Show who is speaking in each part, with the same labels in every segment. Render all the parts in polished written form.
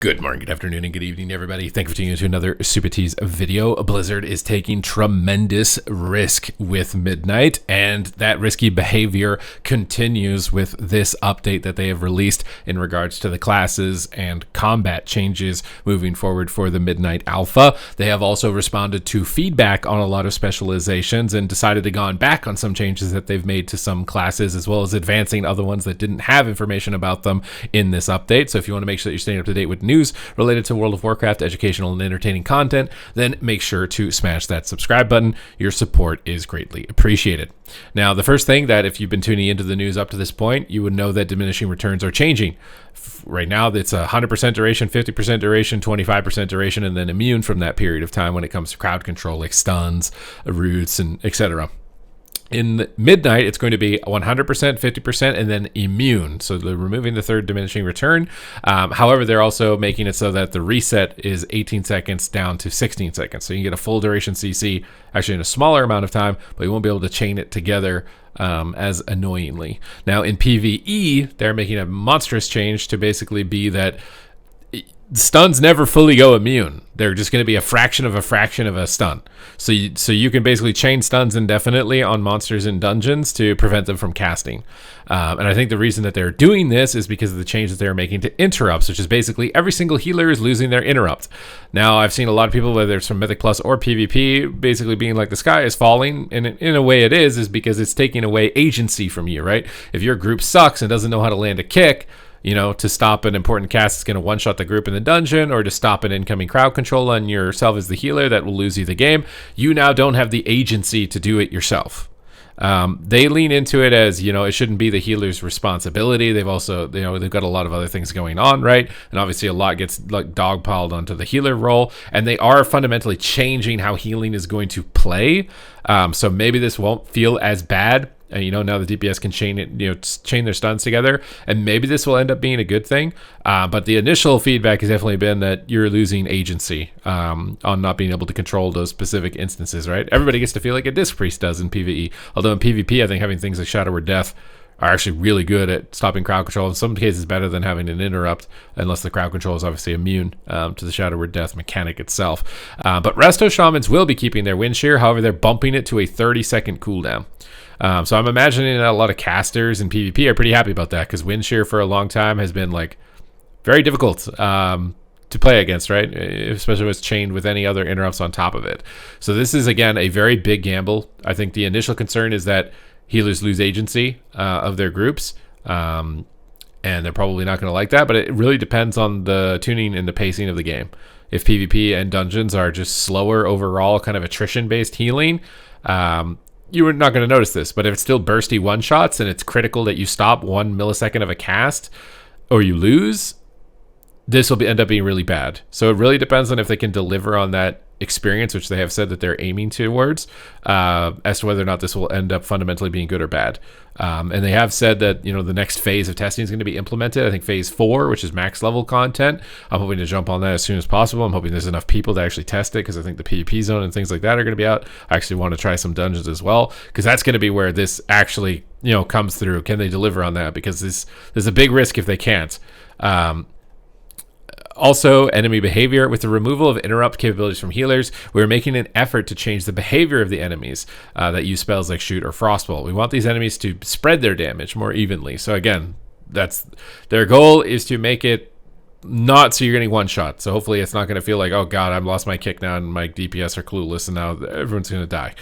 Speaker 1: Good morning, good afternoon, and good evening, everybody. Thank you for tuning in to another Supatease video. Blizzard is taking tremendous risk with Midnight, and that risky behavior continues with this update that they have released in regards to the classes and combat changes moving forward for the Midnight Alpha. They have also responded to feedback on a lot of specializations and decided to go back on some changes that they've made to some classes, as well as advancing other ones that didn't have information about them in this update. So if you want to make sure that you're staying up to date with news related to World of Warcraft, educational and entertaining content, then make sure to smash that subscribe button. Your support is greatly appreciated. Now, the first thing that if you've been tuning into the news up to this point, you would know that diminishing returns are changing. Right now, it's 100% duration, 50% duration, 25% duration, and then immune from that period of time when it comes to crowd control, like stuns, roots, and etc. In Midnight, it's going to be 100%, 50%, and then immune. So they're removing the third diminishing return. However, they're also making it so that the reset is 18 seconds down to 16 seconds. So you can get a full duration CC actually in a smaller amount of time, but you won't be able to chain it together as annoyingly. Now in PvE, they're making a monstrous change to basically be that stuns never fully go immune. They're just going to be a fraction of a stun. So you can basically chain stuns indefinitely on monsters in dungeons to prevent them from casting. And I think the reason that they're doing this is because of the changes they're making to interrupts, which is basically every single healer is losing their interrupt. Now, I've seen a lot of people, whether it's from Mythic Plus or PvP, basically being like the sky is falling. And in a way it is because it's taking away agency from you, right? If your group sucks and doesn't know how to land a kick, to stop an important cast that's going to one-shot the group in the dungeon, or to stop an incoming crowd control on yourself as the healer that will lose you the game, you now don't have the agency to do it yourself. They lean into it as, it shouldn't be the healer's responsibility. They've also, they've got a lot of other things going on, right? And obviously a lot gets like dogpiled onto the healer role, and they are fundamentally changing how healing is going to play. So maybe this won't feel as bad. Now the DPS can chain their stuns together, and maybe this will end up being a good thing. But the initial feedback has definitely been that you're losing agency on not being able to control those specific instances, right? Everybody gets to feel like a Disc Priest does in PvE. Although in PvP, I think having things like Shadow Word Death are actually really good at stopping crowd control. In some cases, better than having an interrupt, unless the crowd control is obviously immune to the Shadow Word Death mechanic itself. But Resto Shamans will be keeping their wind shear. However, they're bumping it to a 30-second cooldown. So I'm imagining that a lot of casters in PvP are pretty happy about that, because wind shear for a long time has been like very difficult to play against, right? Especially when it's chained with any other interrupts on top of it. So this is, again, a very big gamble. I think the initial concern is that healers lose agency of their groups, and they're probably not going to like that, but it really depends on the tuning and the pacing of the game. If PvP and dungeons are just slower overall, kind of attrition-based healing, you're not going to notice this. But if it's still bursty one-shots and it's critical that you stop 1 millisecond of a cast or you lose, this will end up being really bad. So it really depends on if they can deliver on that experience, which they have said that they're aiming towards, as to whether or not this will end up fundamentally being good or bad. And they have said that, the next phase of testing is going to be implemented. I think phase 4, which is max level content. I'm hoping to jump on that as soon as possible. I'm hoping there's enough people to actually test it, because I think the PvP zone and things like that are going to be out. I actually want to try some dungeons as well, because that's going to be where this actually, comes through. Can they deliver on that? Because there's a big risk if they can't. Also, enemy behavior. With the removal of interrupt capabilities from healers, we're making an effort to change the behavior of the enemies that use spells like Shoot or Frostbolt. We want these enemies to spread their damage more evenly. So again, that's their goal, is to make it not so you're getting one shot. So hopefully it's not going to feel like, oh god, I've lost my kick now and my DPS are clueless and now everyone's going to die,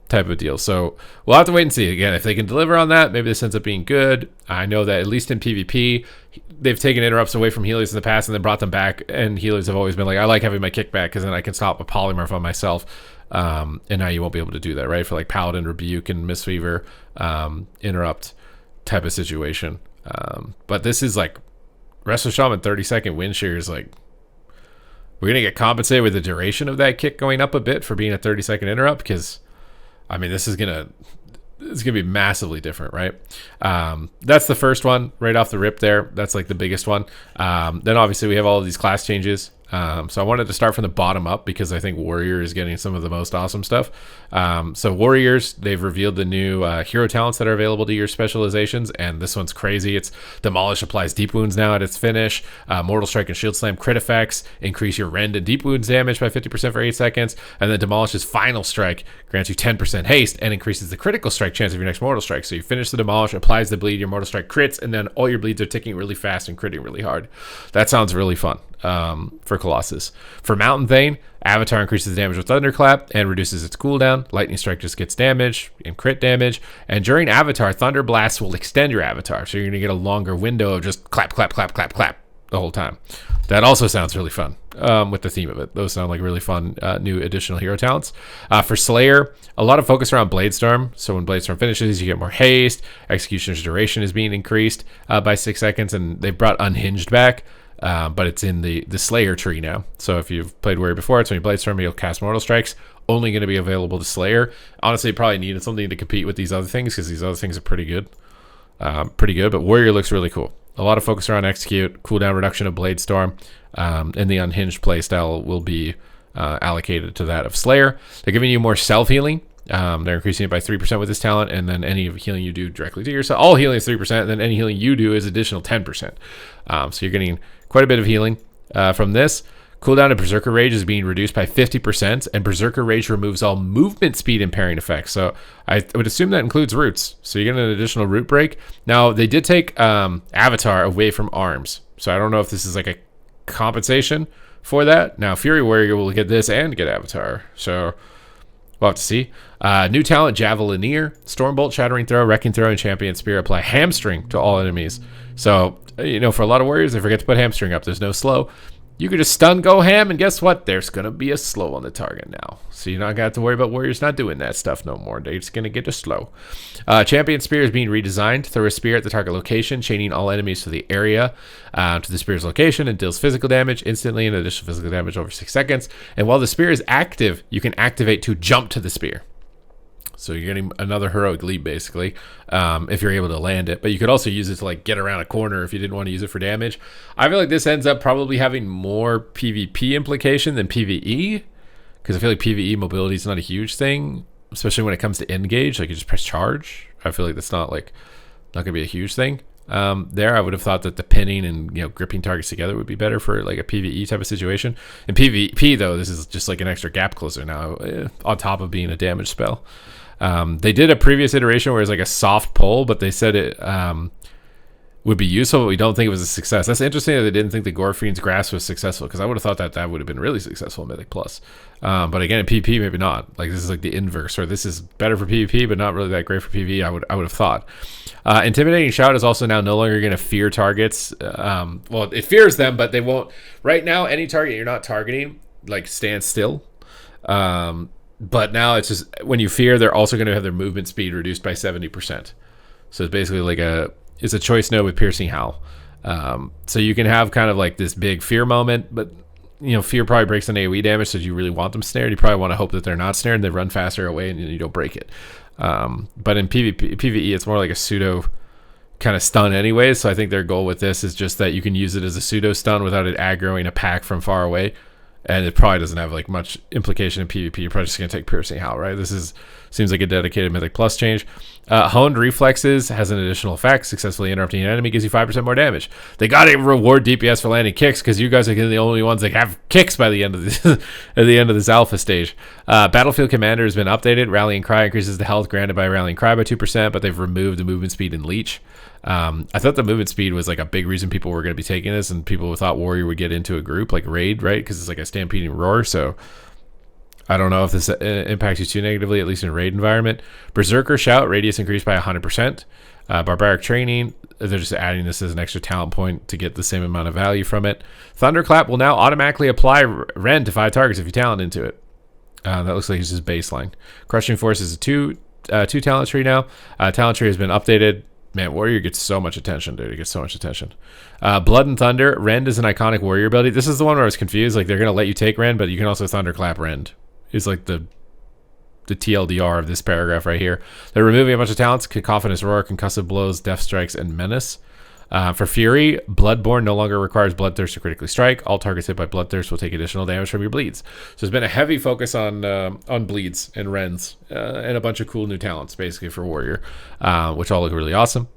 Speaker 1: type of deal. So we'll have to wait and see. Again, if they can deliver on that, maybe this ends up being good. I know that at least in PvP, they've taken interrupts away from healers in the past and then brought them back, and healers have always been like, I like having my kick back because then I can stop a polymorph on myself. And now you won't be able to do that, right? For like Paladin, Rebuke, and Mistweaver interrupt type of situation. But this is like Resto Shaman 30-second wind shear is like, we're gonna get compensated with the duration of that kick going up a bit for being a 30-second interrupt, because this is gonna be massively different, right? That's the first one right off the rip there. That's like the biggest one. Then obviously we have all of these class changes. So I wanted to start from the bottom up because I think Warrior is getting some of the most awesome stuff. So Warriors, they've revealed the new hero talents that are available to your specializations, and this one's crazy. It's Demolish applies deep wounds now at its finish, Mortal Strike and Shield Slam crit effects, increase your rend and deep wounds damage by 50% for 8 seconds, and then Demolish's Final Strike grants you 10% haste and increases the critical strike chance of your next Mortal Strike. So you finish the Demolish, applies the bleed, your Mortal Strike crits, and then all your bleeds are ticking really fast and critting really hard. That sounds really fun for Colossus. For Mountain Thane, Avatar increases the damage with Thunderclap and reduces its cooldown. Lightning Strike just gets damage and crit damage. And during Avatar, Thunder Blast will extend your Avatar. So you're going to get a longer window of just clap, clap, clap, clap, clap the whole time. That also sounds really fun with the theme of it. Those sound like really fun new additional hero talents. For Slayer, a lot of focus around Bladestorm. So when Bladestorm finishes, you get more haste. Executioner's duration is being increased by 6 seconds. And they brought Unhinged back. But it's in the Slayer tree now. So if you've played Warrior before, it's when you Bladestorm, you'll cast Mortal Strikes. Only going to be available to Slayer. Honestly, probably needed something to compete with these other things because these other things are pretty good. But Warrior looks really cool. A lot of focus around Execute, cooldown reduction of Bladestorm, and the Unhinged playstyle will be allocated to that of Slayer. They're giving you more self-healing. They're increasing it by 3% with this talent, and then any healing you do directly to yourself. All healing is 3%, and then any healing you do is additional 10%. So you're getting quite a bit of healing from this. Cooldown of Berserker Rage is being reduced by 50%, and Berserker Rage removes all movement speed impairing effects. So I would assume that includes roots. So you get an additional root break. Now, they did take Avatar away from arms. So I don't know if this is like a compensation for that. Now, Fury Warrior will get this and get Avatar. So we'll have to see. New talent, Javelineer. Stormbolt, Shattering Throw, Wrecking Throw, and Champion Spear apply Hamstring to all enemies. So, for a lot of warriors, they forget to put Hamstring up. There's no slow. You could just stun, go ham, and guess what? There's going to be a slow on the target now. So you're not going to have to worry about warriors not doing that stuff no more. They're just going to get a slow. Champion Spear is being redesigned. Throw a spear at the target location, chaining all enemies to the area to the spear's location, and deals physical damage instantly and additional physical damage over 6 seconds. And while the spear is active, you can activate to jump to the spear. So you're getting another heroic leap, basically, if you're able to land it. But you could also use it to get around a corner if you didn't want to use it for damage. I feel like this ends up probably having more PvP implication than PvE, because I feel like PvE mobility is not a huge thing, especially when it comes to engage. Like you just press charge. I feel like that's not gonna be a huge thing. There, I would have thought that the pinning and gripping targets together would be better for like a PvE type of situation. In PvP though, this is just like an extra gap closer now, on top of being a damage spell. They did a previous iteration where it was like a soft pull, but they said it would be useful, but we don't think it was a success. That's interesting that they didn't think the Gorefiend's Grasp was successful, because I would have thought that would have been really successful in Mythic Plus. But again, in PvP, maybe not. Like this is like the inverse, or this is better for PvP, but not really that great for PvE. I would have thought. Intimidating Shout is also now no longer going to fear targets. Well, it fears them, but they won't. Right now, any target you're not targeting stands still. But now it's just when you fear, they're also going to have their movement speed reduced by 70%. So it's basically it's a choice node with Piercing Howl. So you can have kind of like this big fear moment, but fear probably breaks an AoE damage. So if you really want them snared, you probably want to hope that they're not snared and they run faster away and you don't break it. But in PvE, it's more like a pseudo kind of stun anyways. So I think their goal with this is just that you can use it as a pseudo stun without it aggroing a pack from far away. And it probably doesn't have much implication in PvP. You're probably just going to take Piercing Howl, right? This seems like a dedicated Mythic Plus change. Honed Reflexes has an additional effect. Successfully interrupting an enemy gives you 5% more damage. They got to reward DPS for landing kicks, because you guys are the only ones that have kicks by the end of this at the end of this alpha stage. Battlefield Commander has been updated. Rallying Cry increases the health granted by Rallying Cry by 2%, but they've removed the movement speed and Leech. I thought the movement speed was a big reason people were going to be taking this, and people thought Warrior would get into a group like Raid, right? Because it's like a stampeding roar. So I don't know if this impacts you too negatively, at least in Raid environment. Berserker Shout, radius increased by 100%. Barbaric Training, they're just adding this as an extra talent point to get the same amount of value from it. Thunderclap will now automatically apply rend to 5 targets if you talent into it. That looks like it's just baseline. Crushing Force is a two talent tree now. Talent tree has been updated. Man, Warrior gets so much attention, dude. It gets so much attention. Blood and Thunder. Rend is an iconic Warrior ability. This is the one where I was confused. They're going to let you take Rend, but you can also Thunderclap Rend. It's the TLDR of this paragraph right here. They're removing a bunch of talents: Cacophonous Roar, Concussive Blows, Death Strikes, and Menace. For Fury, Bloodborne no longer requires Bloodthirst to critically strike. All targets hit by Bloodthirst will take additional damage from your bleeds. So there's been a heavy focus on bleeds and rends and a bunch of cool new talents, basically, for Warrior, which all look really awesome.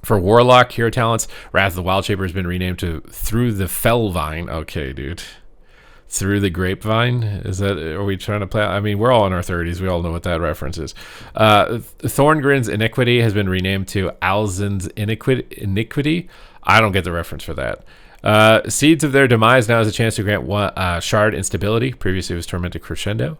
Speaker 1: For Warlock, hero talents, Wrath of the Wild Shaper has been renamed to Through the Fellvine. Okay, dude. Through the Grapevine? Are we trying to play? I mean, we're all in our 30s. We all know what that reference is. Thorngrin's Iniquity has been renamed to Alzin's Iniquity. I don't get the reference for that. Seeds of Their Demise now has a chance to grant one Shard Instability. Previously it was Tormented Crescendo.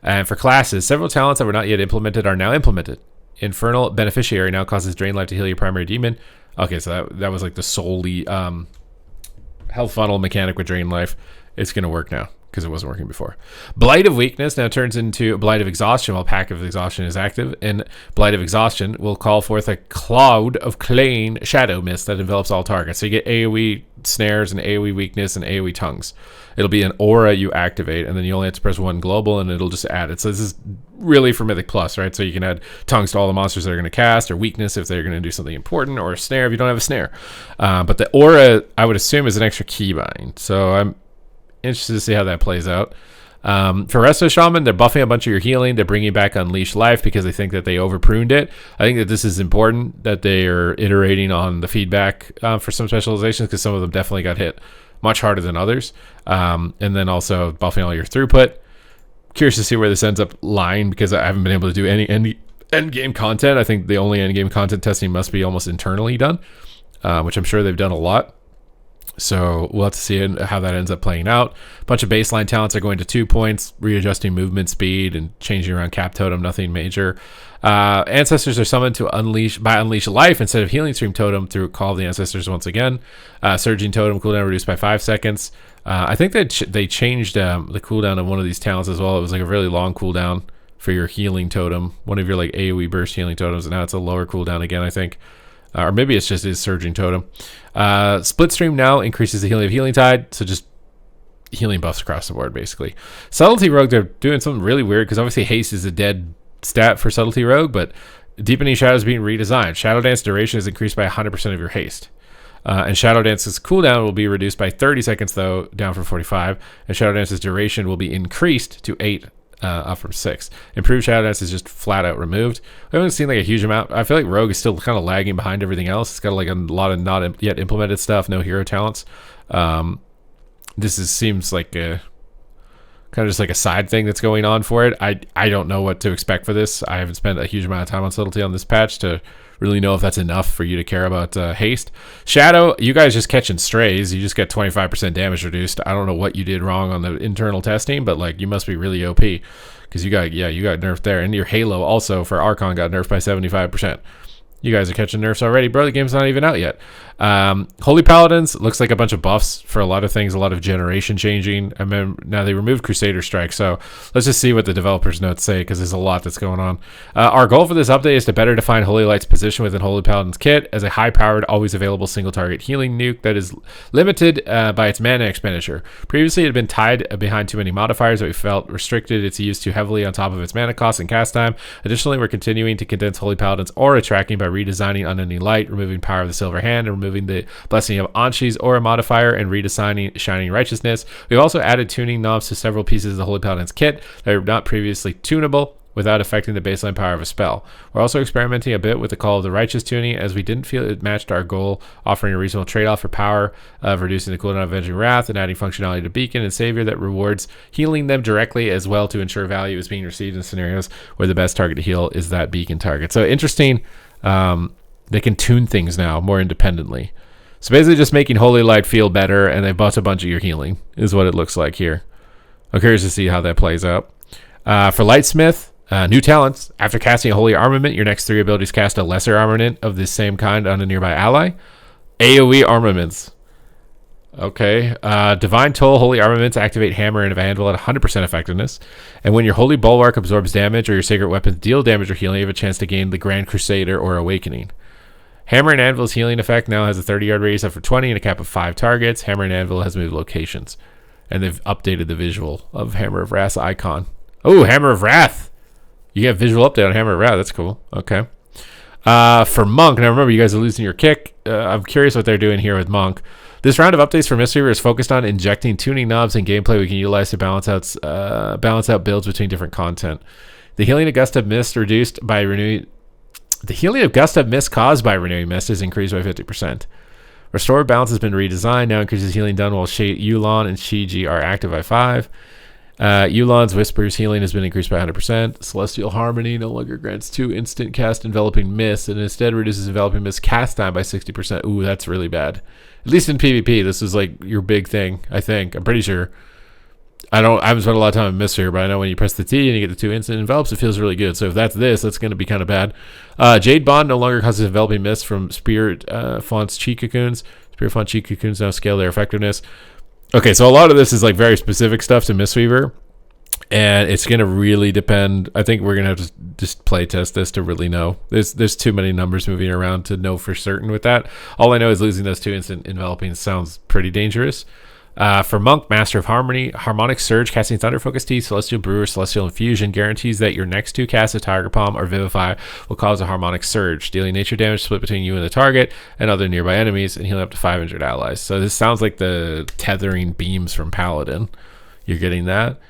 Speaker 1: And for classes, several talents that were not yet implemented are now implemented. Infernal Beneficiary now causes Drain Life to heal your primary demon. Okay, so that was like the solely health funnel mechanic with Drain Life. It's going to work now because it wasn't working before. Blight of Weakness now turns into Blight of Exhaustion while Pack of Exhaustion is active. And Blight of Exhaustion will call forth a cloud of Clane Shadow Mist that envelops all targets. So you get AoE snares and AoE weakness and AoE tongues. It'll be an aura you activate, and then you only have to press one global, and it'll just add it. So this is really for Mythic Plus, right? So you can add tongues to all the monsters that are going to cast, or weakness if they're going to do something important, or a snare if you don't have a snare. But the aura, I would assume, is an extra keybind. So I'm interested to see how that plays out. For Resto Shaman, they're buffing a bunch of your healing. They're bringing back Unleash Life because they think that they over-pruned it. I think that this is important that they are iterating on the feedback for some specializations because some of them definitely got hit much harder than others. And then also buffing all your throughput. Curious to see where this ends up lying because I haven't been able to do any end game content. I think the only end game content testing must be almost internally done, which I'm sure they've done a lot. So we'll have to see how that ends up playing out. A bunch of baseline talents are going to 2 points, readjusting movement speed and changing around cap totem, nothing major. Ancestors are summoned to Unleash Life instead of Healing Stream Totem through Call of the Ancestors once again. Surging Totem cooldown reduced by 5 seconds. I think that they changed the cooldown of one of these talents as well. It was like a really long cooldown for your Healing Totem, one of your like AoE burst healing totems, and now it's a lower cooldown again, I think. Or maybe it's just his Surging Totem. Split Stream now increases the healing of Healing Tide, so just healing buffs across the board, basically. Subtlety Rogue, they're doing something really weird, because obviously haste is a dead stat for Subtlety Rogue, but Deepening Shadow is being redesigned. Shadow Dance duration is increased by 100% of your haste. And Shadow Dance's cooldown will be reduced by 30 seconds, though, down from 45. And Shadow Dance's duration will be increased to 8, up from 6. Improved Shadow Dance is just flat out removed. We haven't seen like a huge amount. I feel like Rogue is still kind of lagging behind everything else. It's got like a lot of not yet implemented stuff, no hero talents. Seems like a kind of just like a side thing that's going on for it. I don't know what to expect for this. I haven't spent a huge amount of time on Subtlety on this patch to really know if that's enough for you to care about haste. Shadow, you guys just catching strays. You just get 25% damage reduced. I don't know what you did wrong on the internal testing, but like you must be really OP because you got nerfed there. And your Halo also for Archon got nerfed by 75%. You guys are catching nerfs already, bro. The game's not even out yet. Holy Paladins looks like a bunch of buffs for a lot of things, a lot of generation changing. I mean, now they removed Crusader Strike, so let's just see what the developers' notes say because there's a lot that's going on. Our goal for this update is to better define Holy Light's position within Holy Paladin's kit as a high-powered, always available single-target healing nuke that is limited by its mana expenditure. Previously, it had been tied behind too many modifiers that we felt restricted its use too heavily on top of its mana cost and cast time. Additionally, we're continuing to condense Holy Paladin's aura tracking by redesigning Unending Light, removing Power of the Silver Hand, and removing the Blessing of Anshi's aura modifier, and redesigning Shining Righteousness. We've also added tuning knobs to several pieces of the Holy Paladin's kit that are not previously tunable without affecting the baseline power of a spell. We're also experimenting a bit with the Call of the Righteous tuning as we didn't feel it matched our goal, offering a reasonable trade-off for power of reducing the cooldown of Avenging Wrath and adding functionality to Beacon and Savior that rewards healing them directly as well to ensure value is being received in scenarios where the best target to heal is that Beacon target. So interesting. They can tune things now more independently. So basically just making Holy Light feel better, and they buffed a bunch of your healing is what it looks like here. I'm curious to see how that plays out. For Lightsmith, new talents. After casting a Holy Armament, your next 3 abilities cast a lesser armament of the same kind on a nearby ally. AoE armaments. Okay. Divine Toll Holy Armaments activate Hammer and Anvil at 100% effectiveness. And when your Holy Bulwark absorbs damage or your Sacred Weapons deal damage or healing, you have a chance to gain the Grand Crusader or Awakening. Hammer and Anvil's healing effect now has a 30-yard radius up for 20 and a cap of 5 targets. Hammer and Anvil has moved locations. And they've updated the visual of Hammer of Wrath's icon. Oh, Hammer of Wrath! You get visual update on Hammer of Wrath. That's cool. Okay. For Monk, now remember, you guys are losing your kick. I'm curious what they're doing here with Monk. This round of updates for Mistweaver is focused on injecting tuning knobs and gameplay we can utilize to balance out builds between different content. The healing of Gust of Mist reduced by renewing. The healing of Gust of Mist caused by renewing Mist is increased by 50%. Restored Balance has been redesigned. Now increases healing done while Yulon and Shiji are active by 5. Yulon's Whisper's healing has been increased by 100%. Celestial Harmony no longer grants 2 instant cast Enveloping Mist and instead reduces Enveloping Mist cast time by 60%. Ooh, that's really bad. At least in PvP, this is like your big thing, I think. I'm pretty sure. I haven't spent a lot of time in Mistweaver, but I know when you press the T and you get the 2 instant envelopes, it feels really good. So if that's going to be kind of bad. Jade Bond no longer causes Enveloping Mist from Spirit Font's Chi Cocoons. Spirit Font Chi Cocoons now scale their effectiveness. Okay, so a lot of this is like very specific stuff to Mistweaver, and it's going to really depend. I think we're going to have to just play test this to really know. There's too many numbers moving around to know for certain with that. All I know is losing those 2 instant enveloping sounds pretty dangerous. For Monk, Master of Harmony, Harmonic Surge, casting Thunder Focus Tea, Celestial Brewer, Celestial Infusion guarantees that your next 2 casts of Tiger Palm or Vivify will cause a Harmonic Surge, dealing nature damage split between you and the target and other nearby enemies, and healing up to 500 allies. So this sounds like the tethering beams from Paladin. You're getting that.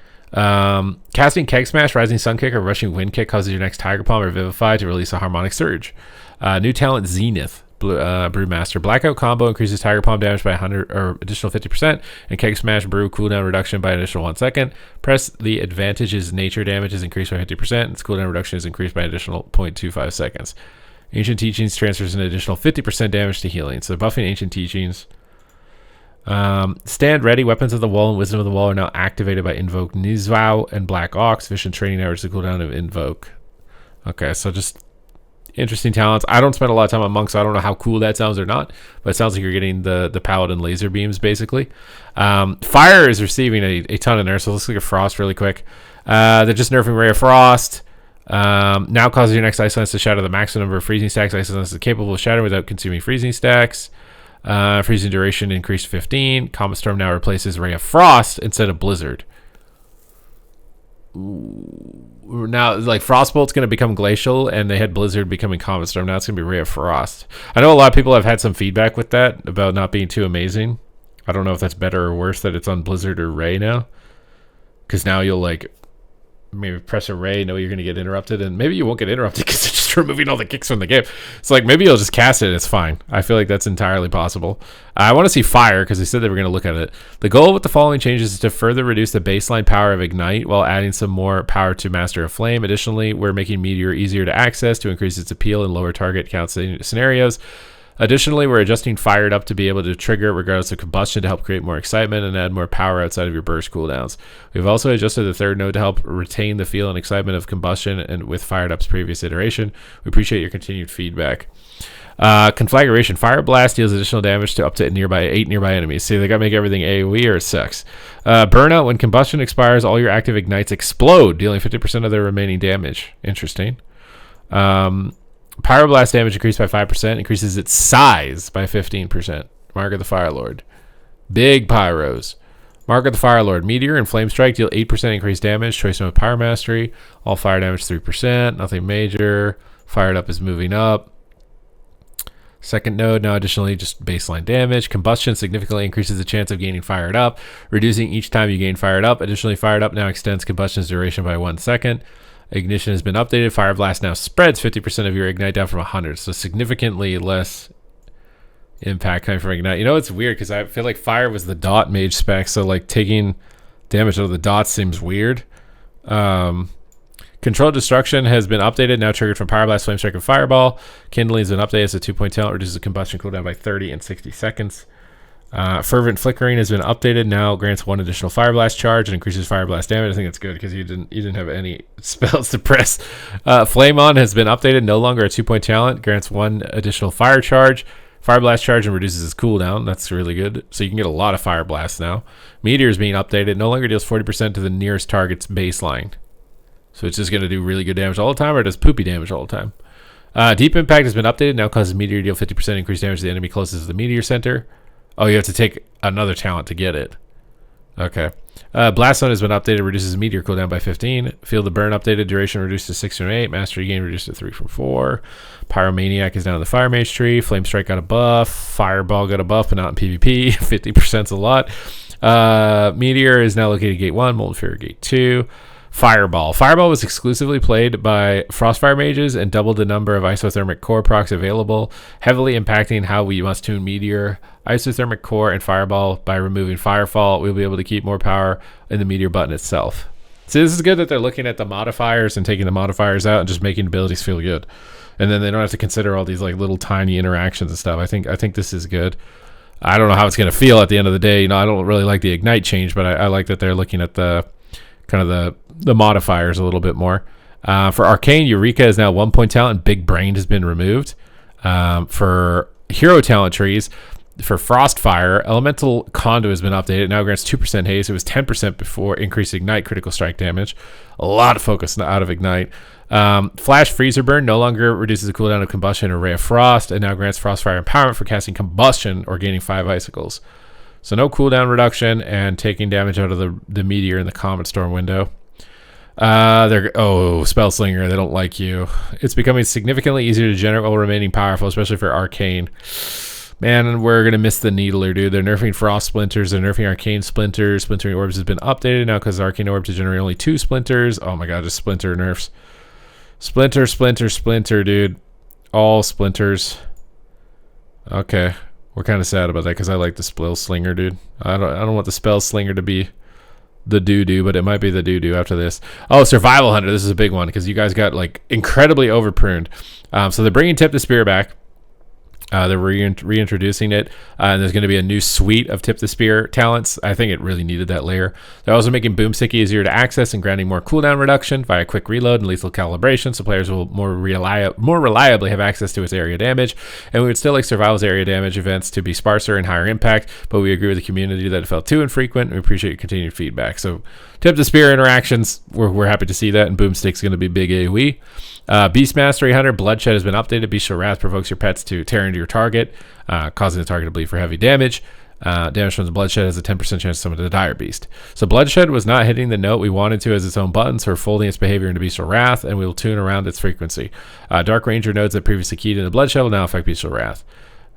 Speaker 1: Casting Keg Smash, Rising Sun Kick, or Rushing Wind Kick causes your next Tiger Palm or Vivify to release a Harmonic Surge. New talent Zenith. Brewmaster. Blackout combo increases Tiger Palm damage by 100 or additional 50%, and Keg Smash Brew cooldown reduction by an additional 1 second. Press the advantage's nature damage is increased by 50%, and its cooldown reduction is increased by an additional 0.25 seconds. Ancient Teachings transfers an additional 50% damage to healing. So buffing Ancient Teachings. Stand ready. Weapons of the Wall and Wisdom of the Wall are now activated by Invoke Nizvao and Black Ox. Vision Training hours the cooldown of Invoke. Okay, so just interesting talents. I don't spend a lot of time on Monk, so I don't know how cool that sounds or not, but it sounds like you're getting the Paladin laser beams, basically. Fire is receiving a ton of nerfs, so let's look at Frost really quick. They're just nerfing Ray of Frost. Now causes your next Ice Lance to shatter the maximum number of freezing stacks. Ice Lance is capable of shattering without consuming freezing stacks. Freezing duration increased 15. Comet Storm now replaces Ray of Frost instead of Blizzard. Now, like, Frostbolt's going to become Glacial, and they had Blizzard becoming Comet Storm. Now it's going to be Ray of Frost. I know a lot of people have had some feedback with that about not being too amazing. I don't know if that's better or worse that it's on Blizzard or Ray now. Because now you'll, like, maybe press a Ray, know you're going to get interrupted, and maybe you won't get interrupted because it's just removing all the kicks from the game. It's like, maybe you'll just cast it, it's fine. I feel like that's entirely possible. I want to see Fire, because they said they were going to look at it. The goal with the following changes is to further reduce the baseline power of Ignite while adding some more power to Master of Flame. Additionally, we're making Meteor easier to access to increase its appeal in lower target count scenarios. Additionally, we're adjusting Fired Up to be able to trigger it regardless of combustion to help create more excitement and add more power outside of your burst cooldowns. We've also adjusted the third node to help retain the feel and excitement of combustion and with Fired Up's previous iteration. We appreciate your continued feedback. Conflagration. Fire Blast deals additional damage to up to 8 nearby enemies. See, they got to make everything AoE or it sucks. Burnout. When combustion expires, all your active ignites explode, dealing 50% of their remaining damage. Interesting. Pyroblast damage increased by 5%, increases its size by 15%. Mark of the Firelord. Big Pyros. Mark of the Firelord. Meteor and Flame Strike deal 8% increased damage. Choice mode Pyro Mastery. All fire damage 3%. Nothing major. Fired Up is moving up. Second node, now additionally just baseline damage. Combustion significantly increases the chance of gaining Fired Up, reducing each time you gain Fired Up. Additionally, Fired Up now extends combustion's duration by 1 second. Ignition has been updated. Fire Blast now spreads 50% of your Ignite down from 100, so significantly less impact coming from Ignite. You know, it's weird because I feel like Fire was the dot mage spec, so like taking damage out of the dots seems weird. Controlled Destruction has been updated, now triggered from Power Blast, Flame Strike, and Fireball. Kindling has been updated as a 2-point talent, reduces the combustion cooldown by 30 and 60 seconds. Fervent Flickering has been updated, now grants 1 additional Fire Blast charge and increases Fire Blast damage. I think that's good because you didn't have any spells to press. Flame On has been updated, no longer a 2-point talent, grants 1 additional fire charge, Fire Blast charge, and reduces its cooldown. That's really good. So you can get a lot of Fire Blasts now. Meteor is being updated, no longer deals 40% to the nearest target's baseline. So it's just going to do really good damage all the time, or does poopy damage all the time. Deep Impact has been updated, now causes Meteor to deal 50% increased damage to the enemy closest to the Meteor Center. Oh, you have to take another talent to get it. Okay. Blast Zone has been updated, reduces meteor cooldown by 15. Field of Burn updated, duration reduced to 6 from 8. Mastery gain reduced to 3 from 4. Pyromaniac is down in the Fire Mage tree. Flame Strike got a buff. Fireball got a buff, but not in PvP. 50%'s a lot. Meteor is now located at Gate 1. Molten Fury Gate 2. Fireball. Fireball was exclusively played by Frostfire mages and doubled the number of isothermic core procs available, heavily impacting how we must tune Meteor, Isothermic Core, and Fireball. By removing Firefall, we'll be able to keep more power in the Meteor button itself. So this is good that they're looking at the modifiers and taking the modifiers out and just making abilities feel good. And then they don't have to consider all these like little tiny interactions and stuff. I think this is good. I don't know how it's going to feel at the end of the day. You know, I don't really like the Ignite change, but I like that they're looking at the kind of the modifiers a little bit more. For Arcane, Eureka is now 1 point talent. Big Brain has been removed. For hero talent trees, for Frostfire, Elemental Condo has been updated. It now grants 2% haste. It was 10% before. Increased Ignite critical strike damage. A lot of focus out of Ignite. Flash Freezer Burn no longer reduces the cooldown of Combustion or Ray of Frost, and now grants Frostfire Empowerment for casting Combustion or gaining 5 icicles. So no cooldown reduction and taking damage out of the Meteor in the Comet Storm window. Spellslinger, they don't like you. It's becoming significantly easier to generate while remaining powerful, especially for Arcane. Man, we're going to miss the Needler, dude. They're nerfing Frost Splinters. They're nerfing Arcane Splinters. Splintering Orbs has been updated now because Arcane Orbs generate only 2 Splinters. Oh my god, just Splinter nerfs. Splinter, Splinter, Splinter, dude. All Splinters. Okay. We're kind of sad about that because I like the Spell Slinger, dude. I don't want the Spell Slinger to be the doo-doo, but it might be the doo-doo after this. Oh, Survival Hunter. This is a big one because you guys got like incredibly overpruned. So they're bringing Tip the Spear back. They're reintroducing it, and there's going to be a new suite of Tip the Spear talents. I think it really needed that layer. They're also making Boomstick easier to access and granting more cooldown reduction via quick reload and lethal calibration, so players will more reliably have access to its area damage. And we would still like Survival's area damage events to be sparser and higher impact, but we agree with the community that it felt too infrequent, and we appreciate your continued feedback. So Tip the Spear interactions, we're happy to see that, and Boomstick's going to be big AoE. Beast Mastery Hunter, Bloodshed has been updated. Bestial Wrath provokes your pets to tear into your target, causing the target to bleed for heavy damage. Damage from the Bloodshed has a 10% chance to summon the Dire Beast. So Bloodshed was not hitting the note we wanted to as its own button, so we're folding its behavior into Bestial Wrath, and we will tune around its frequency. Dark Ranger nodes that previously keyed into Bloodshed will now affect Bestial Wrath.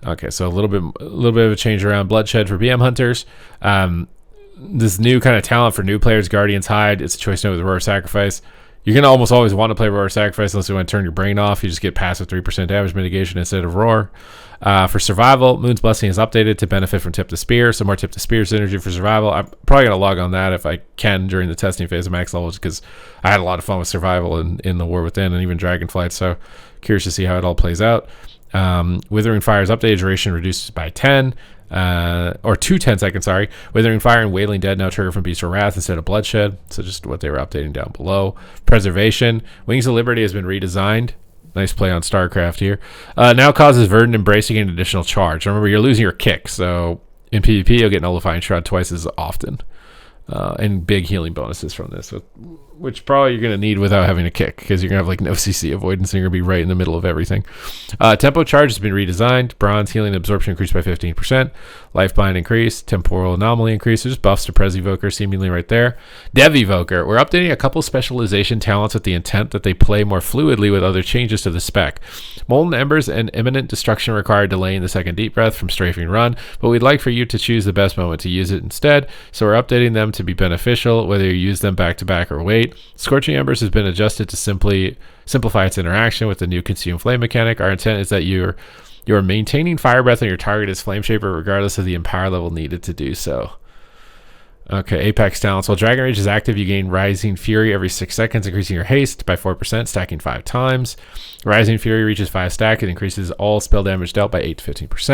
Speaker 1: Okay, so a little bit of a change around Bloodshed for BM Hunters. This new kind of talent for new players, Guardian's Hide. It's a choice note with Roar Sacrifice. You're going to almost always want to play Roar Sacrifice unless you want to turn your brain off. You just get passive 3% damage mitigation instead of Roar. For Survival, Moon's Blessing is updated to benefit from Tip the Spear. So more Tip the Spear synergy for Survival. I'm probably going to log on that if I can during the testing phase of max levels because I had a lot of fun with Survival in the War Within and even Dragonflight. So curious to see how it all plays out. Withering Fire's updated duration reduced by 10. Or 10 seconds, sorry. Withering Fire and Wailing Dead now trigger from Bestial Wrath instead of Bloodshed. So just what they were updating down below. Preservation. Wings of Liberty has been redesigned. Nice play on StarCraft here. Now causes Verdant Embrace to gain additional charge. Remember, you're losing your kick, so in PvP you'll get Nullifying Shroud twice as often. And big healing bonuses from this, which probably you're going to need without having a kick because you're going to have like no CC avoidance and you're going to be right in the middle of everything. Tempo Charge has been redesigned. Bronze healing absorption increased by 15%. Lifeline increased. Temporal Anomaly increased. There's buffs to Pres Evoker seemingly right there. Dev Evoker. We're updating a couple specialization talents with the intent that they play more fluidly with other changes to the spec. Molten Embers and Imminent Destruction require delaying the second Deep Breath from Strafing Run, but we'd like for you to choose the best moment to use it instead, so we're updating them to be beneficial whether you use them back to back or wait. Scorching Embers has been adjusted to simplify its interaction with the new Consume Flame mechanic. Our intent is that you're maintaining Fire Breath on your target as Flame Shaper regardless of the Empower level needed to do so. Okay, Apex talents. While Dragon Rage is active, you gain Rising Fury every 6 seconds, increasing your haste by 4%, stacking 5 times. Rising Fury reaches 5 stack. It increases all spell damage dealt by 8 to 15%.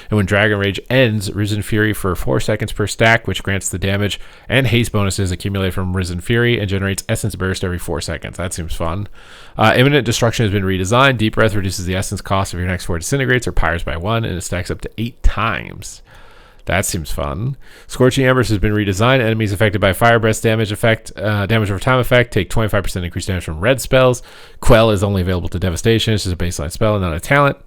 Speaker 1: And when Dragon Rage ends, Risen Fury for 4 seconds per stack, which grants the damage and haste bonuses accumulated from Risen Fury and generates Essence Burst every 4 seconds. That seems fun. Imminent Destruction has been redesigned. Deep Breath reduces the Essence cost of your next 4 disintegrates or pyres by 1, and it stacks up to 8 times. That seems fun. Scorching Embers has been redesigned. Enemies affected by Fire Breath damage over time effect take 25% increased damage from red spells. Quell is only available to Devastation. It's just a baseline spell and not a talent.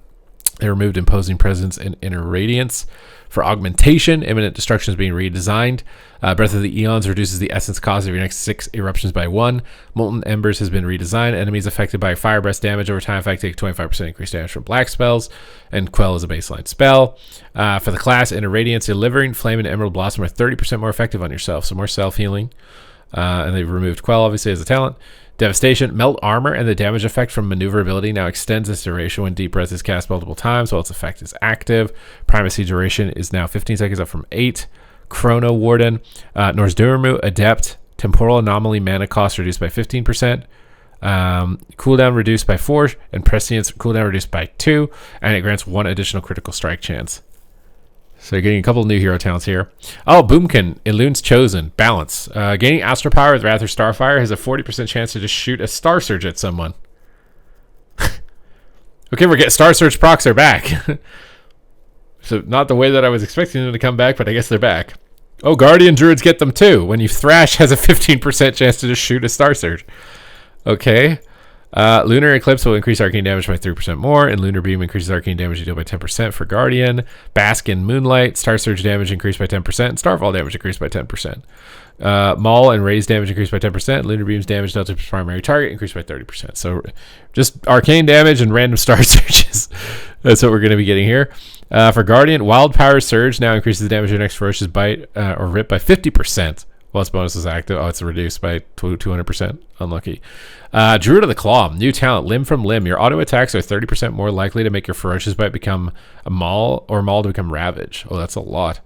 Speaker 1: They removed imposing presence and inner radiance. For augmentation, imminent destruction is being redesigned. Breath of the Eons reduces the essence cost of your next 6 eruptions by 1. Molten Embers has been redesigned. Enemies affected by fire breath damage over time effect take 25% increased damage from black spells. And Quell is a baseline spell. For the class, Inner Radiance, Delivering Flame and Emerald Blossom are 30% more effective on yourself, so more self-healing. And they've removed Quell, obviously, as a talent. Devastation, Melt Armor, and the damage effect from maneuverability now extends its duration when Deep Breath is cast multiple times while its effect is active. Primacy duration is now 15 seconds, up from 8. Chrono Warden, Nozdurmu, Adept, Temporal Anomaly mana cost reduced by 15%. Cooldown reduced by 4, and Prescience cooldown reduced by 2, and it grants 1 additional critical strike chance. So you're getting a couple of new hero talents here. Oh, Boomkin, Elune's Chosen, Balance. Gaining Astral Power with Wrath or Starfire has a 40% chance to just shoot a Star Surge at someone. Okay, we're getting Star Surge procs are back. So not the way that I was expecting them to come back, but I guess they're back. Oh, Guardian Druids get them too. When you Thrash has a 15% chance to just shoot a Star Surge. Okay. Lunar Eclipse will increase arcane damage by 3% more, and Lunar Beam increases arcane damage you deal by 10% for Guardian. Bask in Moonlight, Star Surge damage increased by 10%, and Starfall damage increased by 10%. Maul and Raise damage increased by 10%, Lunar Beam's damage dealt to its primary target increased by 30%. So just arcane damage and random Star Surges. That's what we're going to be getting here. For Guardian, Wild Power Surge now increases the damage of your next Ferocious Bite or Rip by 50%. While its bonus is active. Oh, it's reduced by 200%. Unlucky. Druid of the Claw. New talent. Limb from Limb. Your auto attacks are 30% more likely to make your Ferocious Bite become a Maul or Maul to become Ravage. Oh, that's a lot.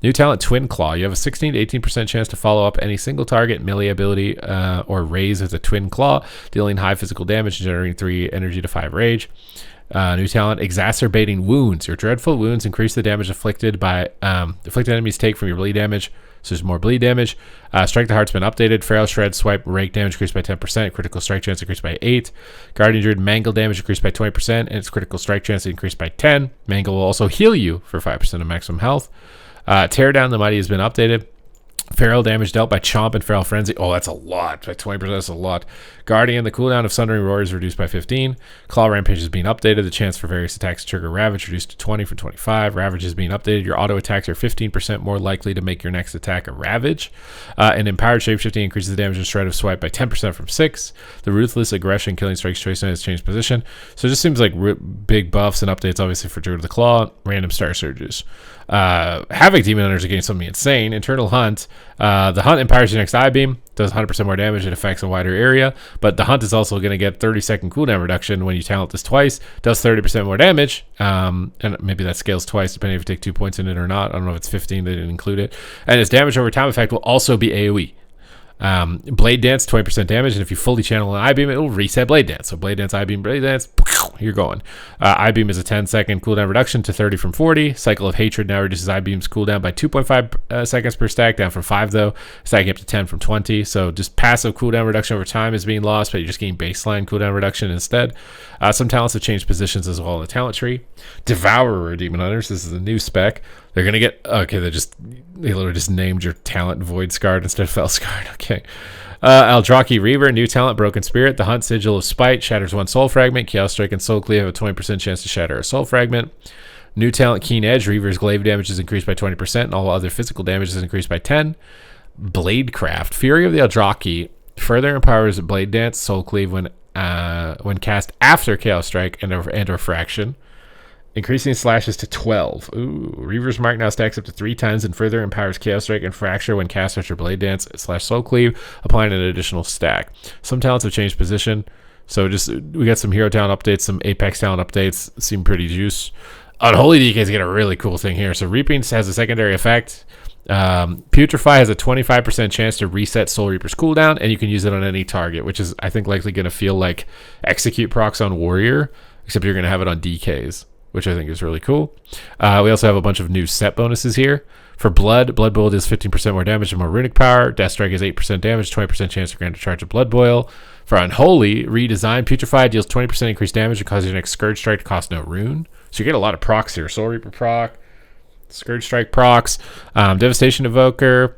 Speaker 1: New talent. Twin Claw. You have a 16 to 18% chance to follow up any single target melee ability or raise with a Twin Claw, dealing high physical damage and generating 3 energy to 5 rage. New talent, Exacerbating Wounds. Your dreadful wounds increase the damage afflicted enemies take from your bleed damage. So there's more bleed damage. Strike the Heart's been updated. Feral Shred, Swipe, Rake damage increased by 10%. Critical strike chance increased by 8. Guardian Druid Mangle damage increased by 20%, and its critical strike chance increased by 10. Mangle will also heal you for 5% of maximum health. Tear Down the Mighty has been updated. Feral damage dealt by Chomp and Feral Frenzy. Oh, that's a lot. By 20%, that's a lot. Guardian, the cooldown of Sundering Roar is reduced by 15. Claw Rampage is being updated. The chance for various attacks to trigger Ravage reduced to 20 from 25. Ravage is being updated. Your auto attacks are 15% more likely to make your next attack a Ravage. And Empowered Shapeshifting increases the damage and Shred of Swipe by 10% from 6. The Ruthless Aggression Killing Strike's choice has changed position. So it just seems like big buffs and updates, obviously, for Druid of the Claw. Random Star Surges. Havoc Demon Hunters are getting something insane. Internal Hunt. The Hunt empowers your next eye beam, does 100% more damage and affects a wider area, but the Hunt is also going to get 30-second cooldown reduction when you talent this twice, does 30% more damage, and maybe that scales twice depending if you take 2 points in it or not. I don't know if it's 15, they didn't include it. And its damage over time effect will also be AoE. Blade Dance, 20% damage, and if you fully channel an I-Beam, it will reset Blade Dance. So Blade Dance, I-Beam, Blade Dance, you're going. I-Beam is a 10-second cooldown reduction to 30 from 40. Cycle of Hatred now reduces I-Beam's cooldown by 2.5 seconds per stack, down from 5 though, stacking up to 10 from 20. So just passive cooldown reduction over time is being lost, but you're just getting baseline cooldown reduction instead. Some talents have changed positions as well in the talent tree. Devourer Demon Hunters, this is a new spec. They're going to get, okay, they literally just named your talent Void Scarred instead of Fel Scarred. Okay. Eldraki Reaver, new talent, Broken Spirit. The Hunt Sigil of Spite shatters 1 soul fragment. Chaos Strike and Soul Cleave have a 20% chance to shatter a soul fragment. New talent, Keen Edge. Reaver's glaive damage is increased by 20%, and all other physical damage is increased by 10. Bladecraft, Fury of the Eldraki further empowers Blade Dance, Soul Cleave when cast after Chaos Strike and or Fraction, increasing slashes to 12. Ooh, Reaver's Mark now stacks up to 3 times and further empowers Chaos Strike and Fracture when cast after Blade Dance / Soul Cleave, applying an additional stack. Some talents have changed position, so we got some hero talent updates, some Apex talent updates, seem pretty juice. Unholy DKs get a really cool thing here. So Reaping has a secondary effect. Putrefy has a 25% chance to reset Soul Reaper's cooldown, and you can use it on any target, which is, I think, likely going to feel like Execute procs on Warrior, except you're going to have it on DKs, which I think is really cool. We also have a bunch of new set bonuses here. For Blood Boil does 15% more damage and more runic power. Death Strike is 8% damage, 20% chance to grant a charge of Blood Boil. For Unholy, Redesign, Putrefy deals 20% increased damage and causes your next Scourge Strike to cost no rune. So you get a lot of procs here. Soul Reaper proc, Scourge Strike procs, Devastation Evoker,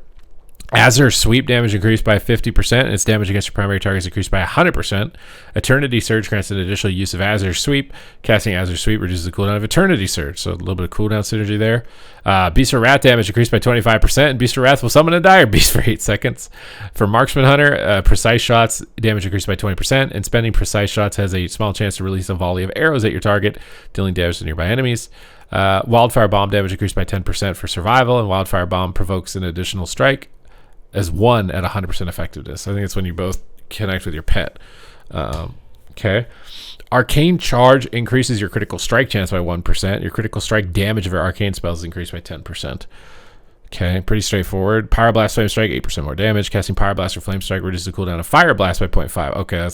Speaker 1: Azure Sweep damage increased by 50%, and its damage against your primary targets increased by 100%. Eternity Surge grants an additional use of Azure Sweep. Casting Azure Sweep reduces the cooldown of Eternity Surge, so a little bit of cooldown synergy there. Beast of Wrath damage increased by 25%, and Beast of Wrath will summon a Dire Beast for 8 seconds. For Marksman Hunter, Precise Shots damage increased by 20%, and spending Precise Shots has a small chance to release a volley of arrows at your target, dealing damage to nearby enemies. Wildfire Bomb damage increased by 10% for Survival, and Wildfire Bomb provokes an additional strike as 1 at 100% effectiveness. I think it's when you both connect with your pet. Okay. Arcane Charge increases your critical strike chance by 1%. Your critical strike damage of your arcane spells is increased by 10%. Okay, pretty straightforward. Pyroblast Flame Strike, 8% more damage. Casting Pyroblast or Flame Strike reduces the cooldown of Fire Blast by 0.5. Okay,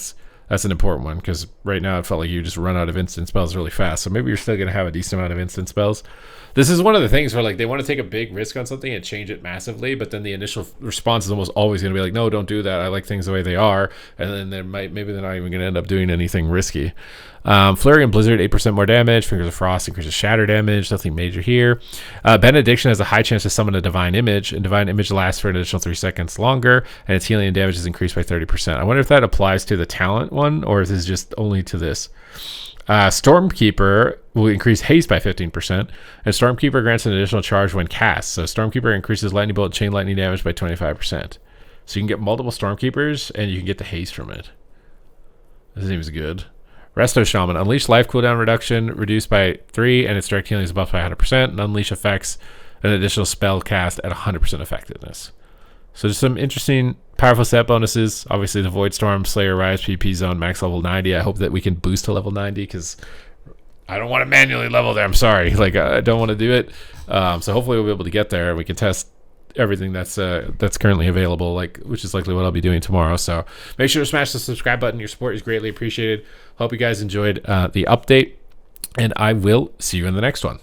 Speaker 1: that's an important one, because right now it felt like you just run out of instant spells really fast. So maybe you're still going to have a decent amount of instant spells. This is one of the things where like they want to take a big risk on something and change it massively, but then the initial response is almost always going to be like, no, don't do that. I like things the way they are. And then maybe they're not even going to end up doing anything risky. Flurry and Blizzard, 8% more damage. Fingers of Frost increases shatter damage. Nothing major here. Benediction has a high chance to summon a Divine Image, and Divine Image lasts for an additional 3 seconds longer, and its healing and damage is increased by 30%. I wonder if that applies to the talent one, or if this is just only to this. Stormkeeper will increase haste by 15%, and Stormkeeper grants an additional charge when cast. So Stormkeeper increases Lightning Bolt and Chain Lightning damage by 25%. So you can get multiple Stormkeepers, and you can get the haste from it. This seems good. Resto Shaman. Unleash life cooldown reduction reduced by 3, and its direct healing is buffed by 100%, and Unleash effects an additional spell cast at 100% effectiveness. So just some interesting, powerful set bonuses. Obviously, the Void Storm, Slayer, Rise, PP Zone, max level 90. I hope that we can boost to level 90, because I don't want to manually level there. I'm sorry. Like, I don't want to do it. So hopefully we'll be able to get there, and we can test everything that's currently available, like, which is likely what I'll be doing tomorrow. So make sure to smash the subscribe button. Your support is greatly appreciated. Hope you guys enjoyed the update, and I will see you in the next one.